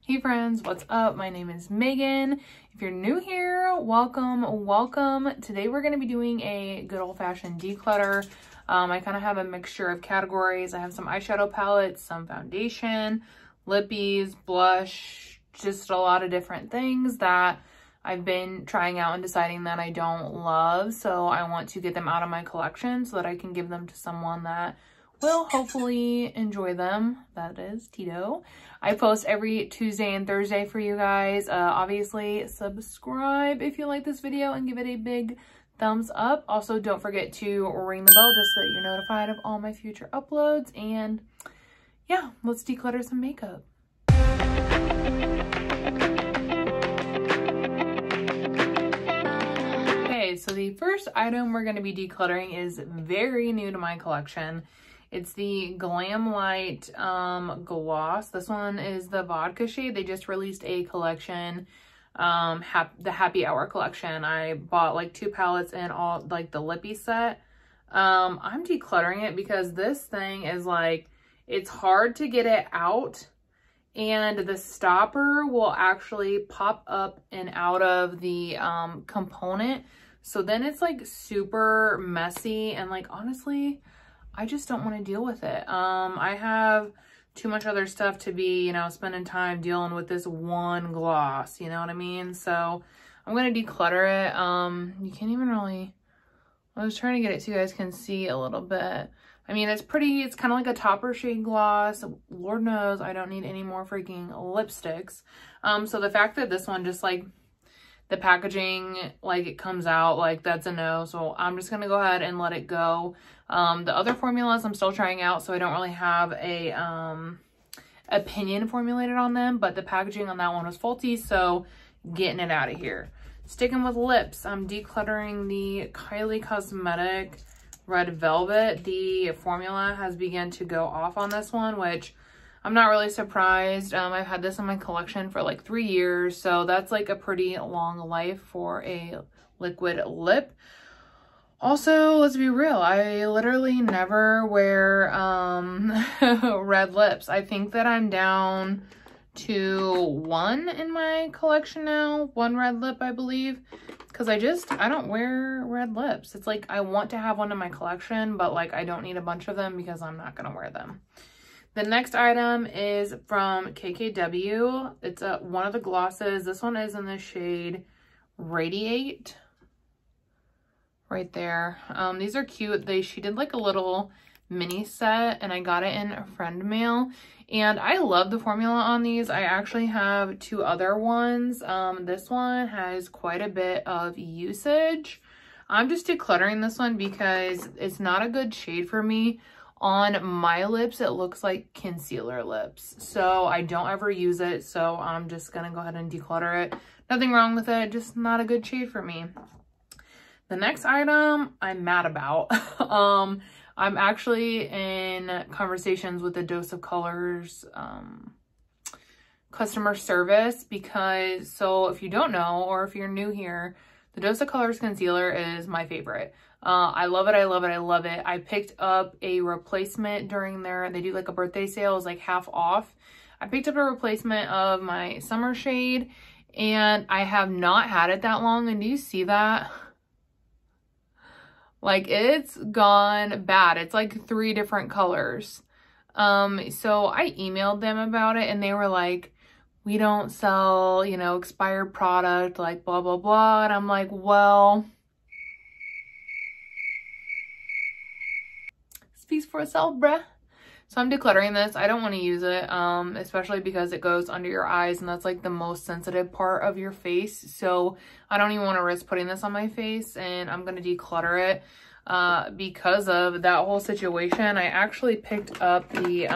Hey friends, what's up? My name is Megan. If you're new here, welcome. Today we're going to be doing a good old-fashioned declutter. I kind of have a mixture of categories. I have some eyeshadow palettes, some foundation, lippies, blush, just a lot of different things that I've been trying out and deciding that I don't love. So I want to get them out of my collection so that I can give them to someone that will hopefully enjoy them. That is Tito. I post every Tuesday and Thursday for you guys. Obviously subscribe if you like this video and give it a big thumbs up. Also, don't forget to ring the bell just so that you're notified of all my future uploads. And yeah, let's declutter some makeup. Okay, so the first item we're going to be decluttering is very new to my collection. It's the Glam Light gloss. This one is the vodka shade. They just released a collection, the Happy Hour collection. I bought like 2 palettes and all like the lippy set. I'm decluttering it because this thing is like, it's hard to get it out, and the stopper will actually pop up and out of the component. So then it's like super messy, and like honestly, I just don't want to deal with it. I have too much other stuff to be, spending time dealing with this one gloss, you know what I mean? So I'm going to declutter it. You can't even really, I was trying to get it so you guys can see a little bit. I mean, it's pretty, it's kind of like a topper shade gloss. Lord knows I don't need any more freaking lipsticks. So the fact that this one just like, the packaging, like it comes out, like that's a no. So I'm just going to go ahead and let it go. The other formulas I'm still trying out, so I don't really have a opinion formulated on them, but the packaging on that one was faulty, so getting it out of here. Sticking with lips, I'm decluttering the Kylie Cosmetic Red Velvet. The formula has begun to go off on this one, which I'm not really surprised. I've had this in my collection for like 3 years, so that's like a pretty long life for a liquid lip. Also, let's be real, I literally never wear red lips. I think that I'm down to 1 in my collection now. 1 red lip, I believe, because I don't wear red lips. It's like I want to have one in my collection, but like I don't need a bunch of them because I'm not gonna wear them. The next item is from KKW. It's one of the glosses. This one is in the shade Radiate. Right there. These are cute. She did like a little mini set, and I got it in friend mail. And I love the formula on these. I actually have 2 other ones. This one has quite a bit of usage. I'm just decluttering this one because it's not a good shade for me. On my lips, it looks like concealer lips, so I don't ever use it, so I'm just gonna go ahead and declutter it. Nothing wrong with it, just not a good shade for me. The next item I'm mad about. I'm actually in conversations with the Dose of Colors customer service because, so if you don't know, or if you're new here, the Dose of Colors concealer is my favorite. I love it, I love it, I love it. I picked up a replacement during they do like a birthday sale, it was like half off. I picked up a replacement of my summer shade, and I have not had it that long, and do you see that? Like, it's gone bad. It's like 3 different colors. So I emailed them about it, and they were like, we don't sell, expired product, like blah, blah, blah. And I'm like, well, speaks for itself, bruh. So I'm decluttering this. I don't want to use it, especially because it goes under your eyes, and that's like the most sensitive part of your face. So I don't even want to risk putting this on my face, and I'm going to declutter it because of that whole situation. I actually picked up the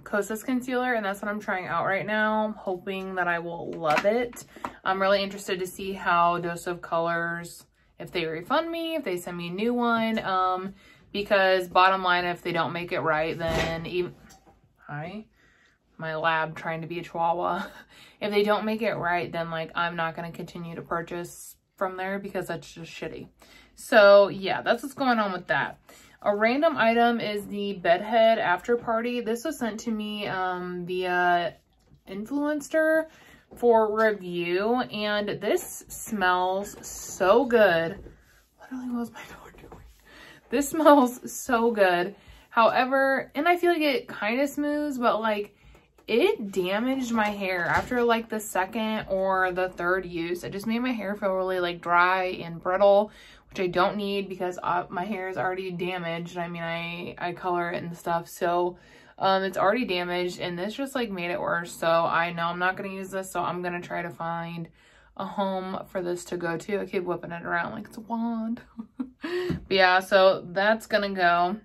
Kosas concealer, and that's what I'm trying out right now. I'm hoping that I will love it. I'm really interested to see how Dose of Colors, if they refund me, if they send me a new one, because bottom line, if they don't make it right, then even, hi, my lab trying to be a chihuahua. If they don't make it right, then like I'm not going to continue to purchase from there because that's just shitty. So yeah, that's what's going on with that. A random item is the Bedhead After Party. This was sent to me via influenced her for review, and this smells so good. Literally, what was my door doing? This smells so good. However, and I feel like it kind of smooths, but like it damaged my hair after like the second or the third use. It just made my hair feel really like dry and brittle, which I don't need because my hair is already damaged. I mean, I color it and stuff, so it's already damaged, and this just like made it worse. So I know I'm not going to use this, so I'm going to try to find a home for this to go to. I keep whipping it around like it's a wand. But yeah, so that's going to go.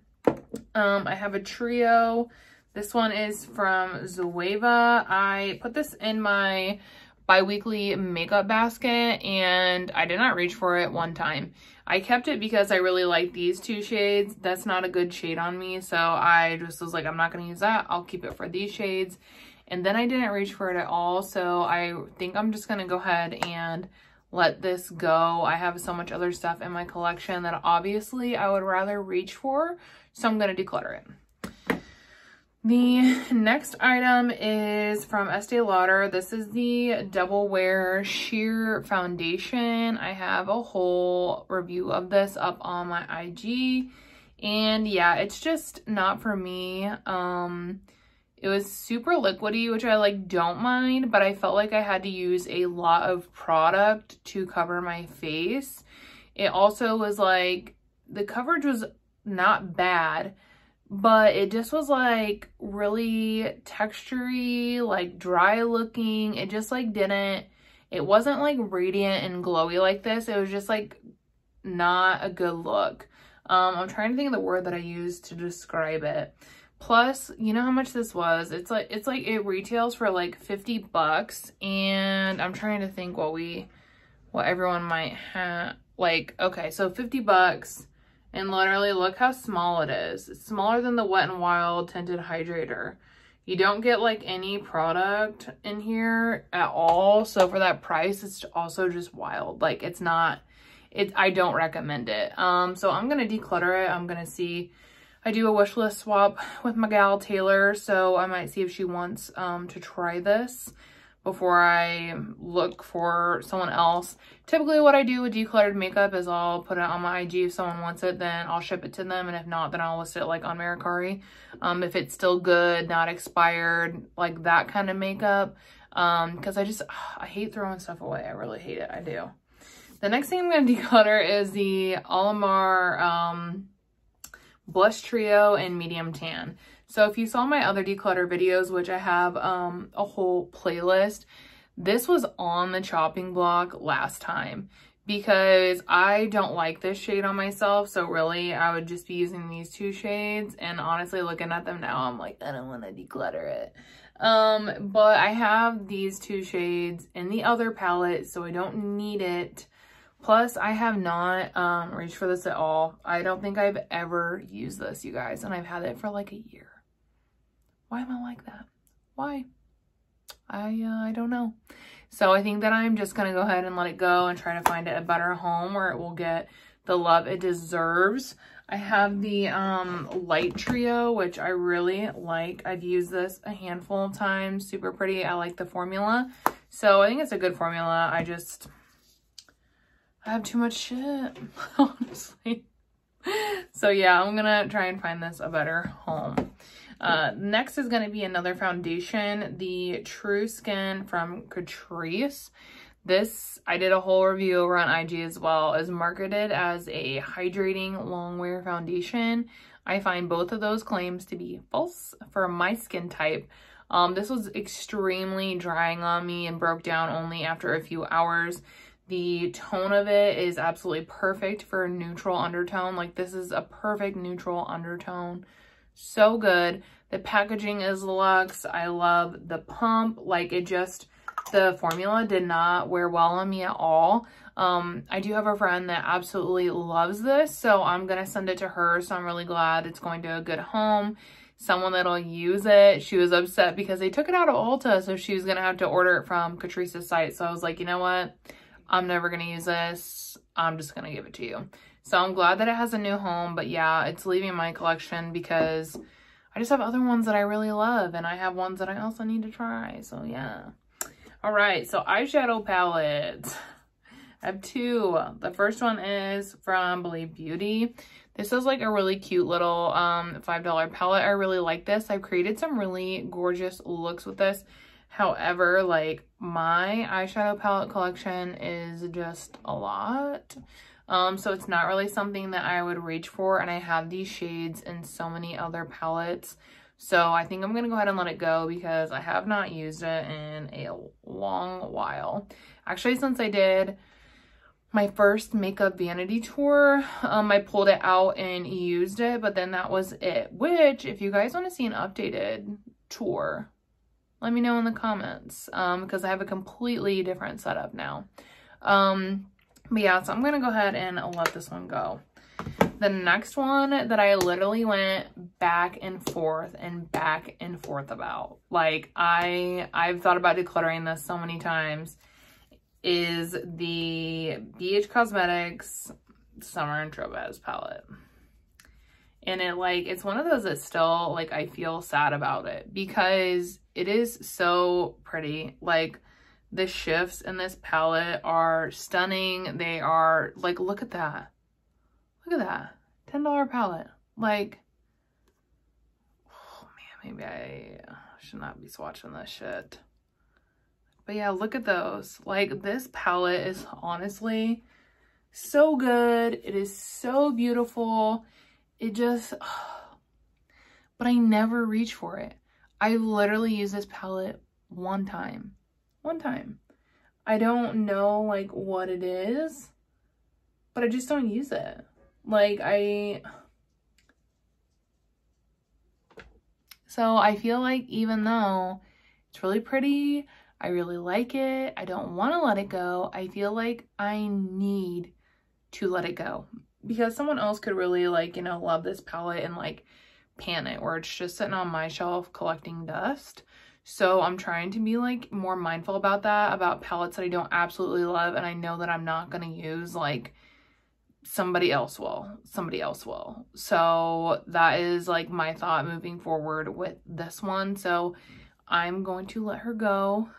I have a trio. This one is from Zoeva. I put this in my bi-weekly makeup basket, and I did not reach for it one time. I kept it because I really like these two shades. That's not a good shade on me, so I just was like, I'm not going to use that. I'll keep it for these shades. And then I didn't reach for it at all, so I think I'm just going to go ahead and let this go. I have so much other stuff in my collection that obviously I would rather reach for, so I'm going to declutter it. The next item is from Estee Lauder. This is the Double Wear Sheer Foundation. I have a whole review of this up on my IG. And yeah, it's just not for me. It was super liquidy, which I like don't mind, but I felt like I had to use a lot of product to cover my face. It also was like, the coverage was not bad, but it just was like really textury, like dry looking. It just like it wasn't like radiant and glowy like this. It was just like not a good look. I'm trying to think of the word that I used to describe it. Plus, you know how much this was? It's like it retails for like 50 bucks, and I'm trying to think what everyone might have. Like, okay, so 50 bucks. And literally, look how small it is. It's smaller than the Wet n Wild Tinted Hydrator. You don't get like any product in here at all. So for that price, it's also just wild. Like I don't recommend it. So I'm going to declutter it. I'm going to see, I do a wish list swap with my gal Taylor. So I might see if she wants to try this before I look for someone else. Typically what I do with decluttered makeup is I'll put it on my IG. If someone wants it, then I'll ship it to them. And if not, then I'll list it like on Mercari. If it's still good, not expired, like that kind of makeup. Because I hate throwing stuff away. I really hate it. I do. The next thing I'm going to declutter is the Alamar Blush Trio in Medium Tan. So if you saw my other declutter videos, which I have a whole playlist, this was on the chopping block last time because I don't like this shade on myself. So really, I would just be using these two shades. And honestly, looking at them now, I'm like, I don't want to declutter it. But I have these two shades in the other palette, so I don't need it. Plus, I have not reached for this at all. I don't think I've ever used this, you guys, and I've had it for like a year. Why am I like that? Why? I don't know. So I think that I'm just going to go ahead and let it go and try to find it a better home where it will get the love it deserves. I have the Light Trio, which I really like. I've used this a handful of times. Super pretty. I like the formula. So I think it's a good formula. I have too much shit, honestly. So yeah, I'm gonna try and find this a better home. Next is gonna be another foundation, the True Skin from Catrice. This, I did a whole review over on IG as well, is marketed as a hydrating long wear foundation. I find both of those claims to be false for my skin type. This was extremely drying on me and broke down only after a few hours. The tone of it is absolutely perfect for a neutral undertone. Like, this is a perfect neutral undertone. So good. The packaging is luxe. I love the pump. Like, the formula did not wear well on me at all. I do have a friend that absolutely loves this, so I'm going to send it to her. So I'm really glad it's going to a good home. Someone that'll use it. She was upset because they took it out of Ulta, so she was going to have to order it from Catrice's site. So I was like, you know what? I'm never going to use this. I'm just going to give it to you. So I'm glad that it has a new home, but yeah, it's leaving my collection because I just have other ones that I really love, and I have ones that I also need to try. So yeah. All right, so eyeshadow palettes. I have two. The first one is from Believe Beauty. This is like a really cute little $5 palette. I really like this. I've created some really gorgeous looks with this. However, like my eyeshadow palette collection is just a lot. So it's not really something that I would reach for, and I have these shades in so many other palettes. So I think I'm going to go ahead and let it go because I have not used it in a long while. Actually, since I did my first makeup vanity tour, I pulled it out and used it, but then that was it. Which, if you guys want to see an updated tour, let me know in the comments, because I have a completely different setup now. But yeah, so I'm going to go ahead and let this one go. The next one that I literally went back and forth about, like I've thought about decluttering this so many times, is the BH Cosmetics Summer and Tropez palette. And it's one of those that still, like, I feel sad about it because it is so pretty. Like, the shifts in this palette are stunning. They are, like, look at that. Look at that. $10 palette. Like, oh man, maybe I should not be swatching this shit. But yeah, look at those. Like, this palette is honestly so good. It is so beautiful. It just, but I never reach for it. I literally use this palette one time. I don't know like what it is, but I just don't use it. Like so I feel like even though it's really pretty, I really like it, I don't want to let it go, I feel like I need to let it go. Because someone else could really, like, you know, love this palette and like pan it, or it's just sitting on my shelf collecting dust. So I'm trying to be like more mindful about that, about palettes that I don't absolutely love and I know that I'm not going to use, like somebody else will. So that is like my thought moving forward with this one. So I'm going to let her go.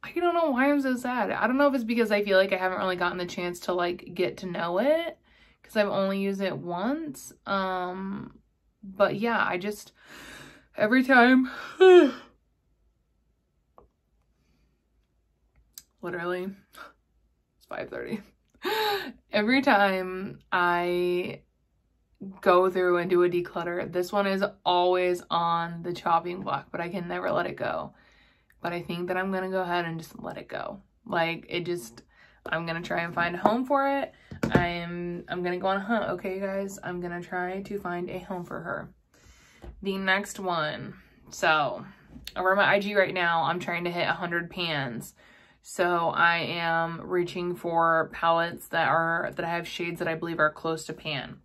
I don't know why I'm so sad. I don't know if it's because I feel like I haven't really gotten the chance to like get to know it because I've only used it once. But yeah, I just, every time, literally, it's 5:30. Every time I go through and do a declutter, this one is always on the chopping block, but I can never let it go. But I think that I'm going to go ahead and just let it go. Like, it just, I'm going to try and find a home for it. I'm going to go on a hunt, okay, guys? I'm going to try to find a home for her. The next one. So, over my IG right now, I'm trying to hit 100 pans. So, I am reaching for palettes that I have shades that I believe are close to pan.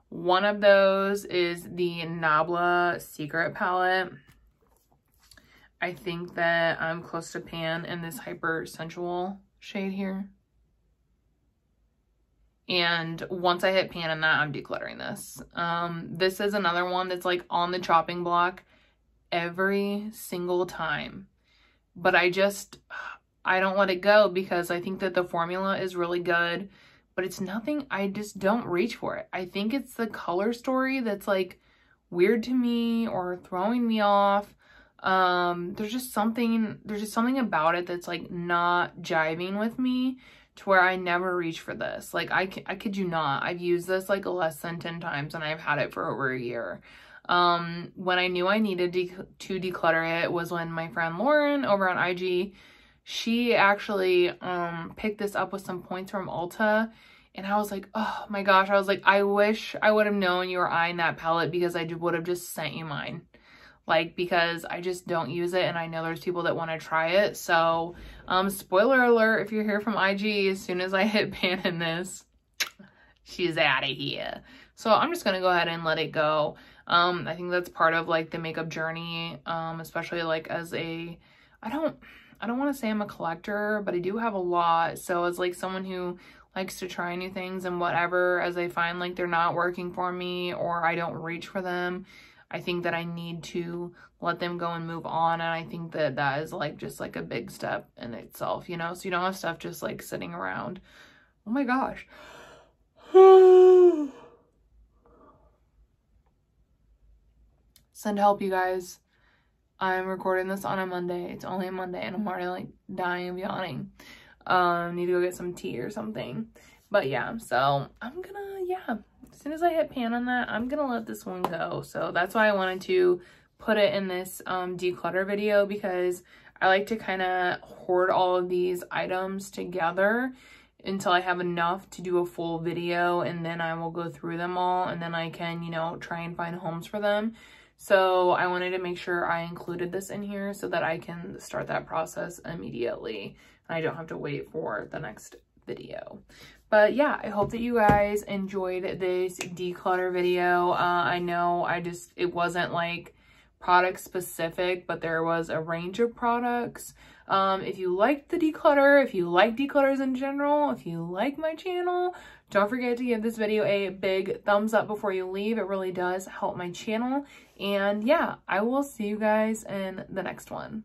One of those is the Nabla Secret palette. I think that I'm close to pan in this Hyper Sensual shade here. And once I hit pan in that, I'm decluttering this. This is another one that's like on the chopping block every single time. But I don't let it go because I think that the formula is really good. But it's nothing, I just don't reach for it. I think it's the color story that's like weird to me or throwing me off. There's just something about it that's like not jiving with me to where I never reach for this. Like I kid you not, I've used this like less than 10 times and I've had it for over a year. When I knew I needed to declutter it was when my friend Lauren over on IG, she actually picked this up with some points from Ulta, and I was like, oh my gosh, I was like, I wish I would have known you were eyeing that palette because I would have just sent you mine. Like, because I just don't use it and I know there's people that want to try it. So, spoiler alert, if you're here from IG, as soon as I hit pan in this, she's out of here. So I'm just going to go ahead and let it go. I think that's part of like the makeup journey, especially like as I don't want to say I'm a collector, but I do have a lot. So as like someone who likes to try new things, and whatever, as I find like they're not working for me or I don't reach for them, I think that I need to let them go and move on. And I think that that is like just like a big step in itself, you know, so you don't have stuff just like sitting around. Oh my gosh. Send help, you guys. I'm recording this on a Monday. It's only a Monday and I'm already like dying of yawning. Need to go get some tea or something. But yeah, so I'm gonna, yeah, as soon as I hit pan on that, I'm gonna let this one go. So that's why I wanted to put it in this declutter video, because I like to kind of hoard all of these items together until I have enough to do a full video, and then I will go through them all, and then I can, you know, try and find homes for them. So I wanted to make sure I included this in here so that I can start that process immediately and I don't have to wait for the next video. But yeah, I hope that you guys enjoyed this declutter video. I know it wasn't like product specific, but there was a range of products. If you liked the declutter, if you like declutters in general, if you like my channel, don't forget to give this video a big thumbs up before you leave. It really does help my channel. And yeah, I will see you guys in the next one.